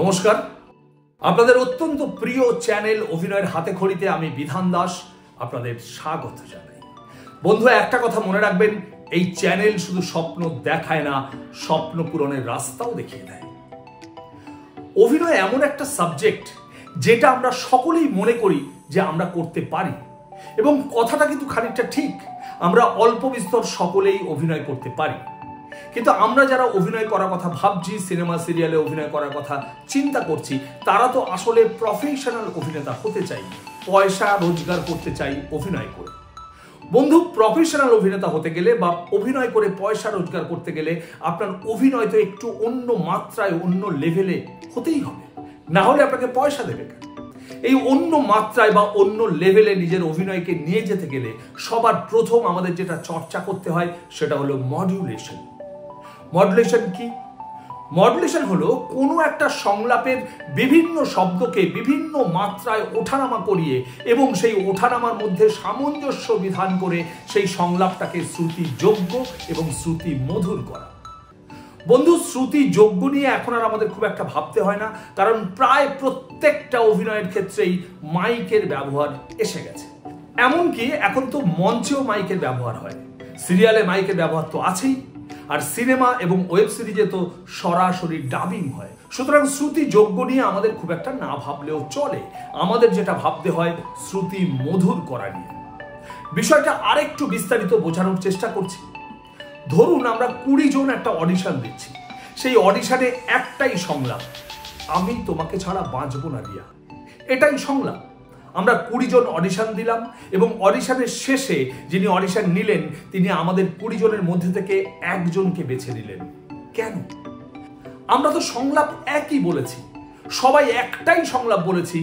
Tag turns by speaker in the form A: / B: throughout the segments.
A: নমস্কার, আপনাদের অত্যন্ত প্রিয় চ্যানেল অভিনয়ের হাতে খড়িতে আমি বিধান দাস আপনাদের স্বাগত জানাই। বন্ধু, একটা কথা মনে রাখবেন, এই চ্যানেল শুধু স্বপ্ন দেখায় না, স্বপ্ন পূরণের রাস্তাও দেখিয়ে দেয়। অভিনয় এমন একটা সাবজেক্ট যেটা আমরা সকলেই মনে করি যে আমরা করতে পারি, এবং কথাটা কিন্তু খানিকটা ঠিক। আমরা অল্প বিস্তর সকলেই অভিনয় করতে পারি, কিন্তু আমরা যারা অভিনয় করার কথা ভাবছি, সিনেমা সিরিয়ালে অভিনয় করার কথা চিন্তা করছি, তারা তো আসলে প্রফেশনাল অভিনেতা হতে চাই, পয়সা রোজগার করতে চাই অভিনয় করে। বন্ধু, প্রফেশনাল অভিনেতা হতে গেলে বা অভিনয় করে পয়সা রোজগার করতে গেলে আপনার অভিনয় তো একটু অন্য মাত্রায়, অন্য লেভেলে হতেই হবে, না হলে আপনাকে পয়সা দেবে কেন? এই অন্য মাত্রায় বা অন্য লেভেলে নিজের অভিনয়কে নিয়ে যেতে গেলে সবার প্রথম আমাদের যেটা চর্চা করতে হয় সেটা হলো মডুলেশন। মডুলেশন কি? মডুলেশন হলো কোনো একটা সংলাপের বিভিন্ন শব্দকে বিভিন্ন মাত্রায় ওঠানামা করিয়ে এবং সেই ওঠানামার মধ্যে সামঞ্জস্য বিধান করে সেই সংলাপটাকে শ্রুতিযোগ্য এবং শ্রুতি মধুর করা। বন্ধু, শ্রুতিযোগ্য নিয়ে এখন আর আমাদের খুব একটা ভাবতে হয় না, কারণ প্রায় প্রত্যেকটা অভিনয়ের ক্ষেত্রেই মাইকের ব্যবহার এসে গেছে। এমনকি এখন তো মঞ্চেও মাইকের ব্যবহার হয়, সিরিয়ালে মাইকের ব্যবহার তো আছেই, আর সিনেমা এবং ওয়েব সিরিজে তো সরাসরি ডাবিং হয়। সুতরাং শ্রুতিযোগ্য নিয়ে আমাদের খুব একটা না ভাবলেও চলে। আমাদের যেটা ভাবতে হয় শ্রুতি মধুর করা নিয়ে। বিষয়টা আরেকটু বিস্তারিত বোঝানোর চেষ্টা করছি। ধরুন আমরা 20 জন একটা অডিশন দিচ্ছি, সেই অডিশনে একটাই সংলাপ, আমি তোমাকে ছাড়া বাঁচবো না রিয়া। এটাই সংলাপ। আমরা 20 জন অডিশন দিলাম এবং অডিশনের শেষে যিনি অডিশন নিলেন তিনি আমাদের 20 জনের মধ্যে থেকে একজনকে বেছে নিলেন। কেন? আমরা তো সংলাপ একই বলেছি, সবাই একটাই সংলাপ বলেছি,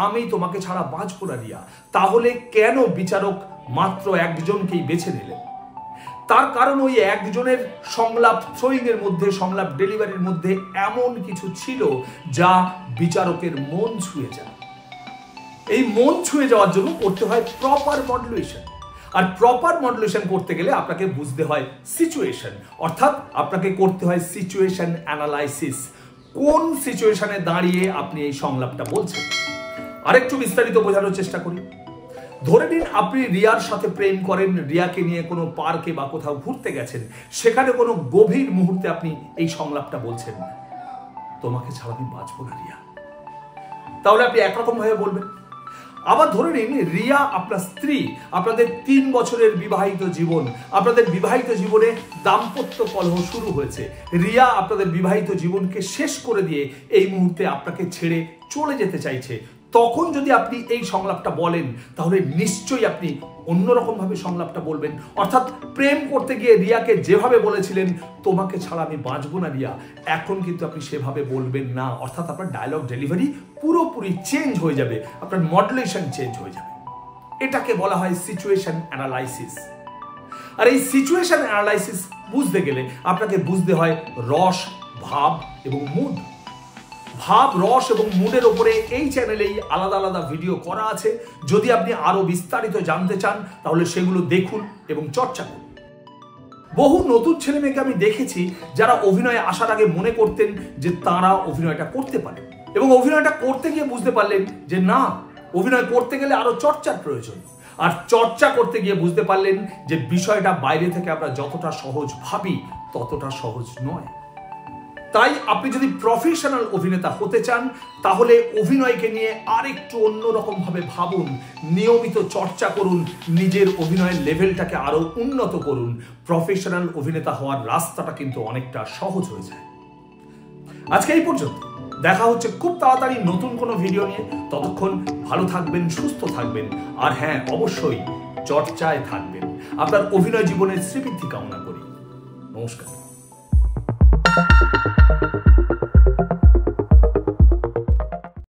A: আমি তোমাকে ছাড়া বাঁচবো না রিয়া। তাহলে কেন বিচারক মাত্র একজনকেই বেছে নিলেন? তার কারণ ওই একজনের সংলাপ থ্রোয়িং এর মধ্যে, সংলাপ ডেলিভারির মধ্যে এমন কিছু ছিল যা বিচারকের মন ছুঁয়ে যায়। এই মন ছুঁয়ে যাওয়ার জন্য করতে হয় প্রপার মডুলেশন। আর প্রপার মডুলেশন করতে গেলে আপনাকে বুঝতে হয় সিচুয়েশন, অর্থাৎ আপনাকে করতে হয় সিচুয়েশন অ্যানালাইসিস। কোন সিচুয়েশনে দাঁড়িয়ে আপনি এই সংলাপটা বলছেন। আরেকটু বিস্তারিত বোঝানোর চেষ্টা করি। ধরে নিন আপনি রিয়ার সাথে প্রেম করেন, রিয়াকে নিয়ে কোনো পার্কে বা কোথাও ঘুরতে গেছেন, সেখানে কোনো গভীর মুহূর্তে আপনি এই সংলাপটা বলছেন, তোমাকে ছাড়া আমি বাঁচবো না রিয়া। তাহলে আপনি একরকম ভাবে বলবেন। আবার ধরে নিন রিয়া আপনার স্ত্রী, আপনাদের 3 বছরের বিবাহিত জীবন, আপনাদের বিবাহিত জীবনে দাম্পত্য কলহ শুরু হয়েছে, রিয়া আপনাদের বিবাহিত জীবনকে শেষ করে দিয়ে এই মুহূর্তে আপনাকে ছেড়ে চলে যেতে চাইছে। তখন যদি আপনি এই সংলাপটা বলেন তাহলে নিশ্চয়ই আপনি অন্যরকম ভাবে সংলাপটা বলবেন। অর্থাৎ প্রেম করতে গিয়ে রিয়াকে যেভাবে বলেছিলেন তোমাকে ছাড়া আমি বাঁচবো না রিয়া, এখন কিন্তু আপনি সেভাবে বলবেন না। অর্থাৎ আপনার ডায়লগ ডেলিভারি পুরোপুরি চেঞ্জ হয়ে যাবে, আপনার মডুলেশন চেঞ্জ হয়ে যাবে। এটাকে বলা হয় সিচুয়েশন অ্যানালাইসিস। আর এই সিচুয়েশন অ্যানালাইসিস বুঝতে গেলে আপনাকে বুঝতে হয় রস, ভাব এবং মুড। ভাব, রস এবং মুডের উপরে এই চ্যানেলেই আলাদা আলাদা ভিডিও করা আছে। যদি আপনি আরো বিস্তারিত জানতে চান তাহলে সেগুলো দেখুন এবং চর্চা করুন। বহু নতুন ছেলে মেয়েকে আমি দেখেছি যারা অভিনয়ে আসার আগে মনে করতেন যে তারা অভিনয়টা করতে পারে, এবং অভিনয়টা করতে গিয়ে বুঝতে পারলেন যে না, অভিনয় করতে গেলে আরো চর্চার প্রয়োজন। আর চর্চা করতে গিয়ে বুঝতে পারলেন যে বিষয়টা বাইরে থেকে আমরা যতটা সহজ ভাবি ততটা সহজ নয়। তাই আপনি যদি প্রফেশনাল অভিনেতা হতে চান তাহলে অভিনয়কে নিয়ে আরেকটু অন্যরকম ভাবে ভাবুন, নিয়মিত চর্চা করুন, নিজের অভিনয়ের লেভেলটাকে আরো উন্নত করুন। প্রফেশনাল অভিনেতা হওয়ার রাস্তাটা কিন্তু অনেকটা সহজ হয়ে যায়। আজকে এই পর্যন্ত, দেখা হচ্ছে খুব তাড়াতাড়ি নতুন কোনো ভিডিও নিয়ে। ততক্ষণ ভালো থাকবেন, সুস্থ থাকবেন, আর হ্যাঁ, অবশ্যই চর্চায় থাকবেন। আপনার অভিনয় জীবনের শ্রীবৃদ্ধি কামনা করি। নমস্কার।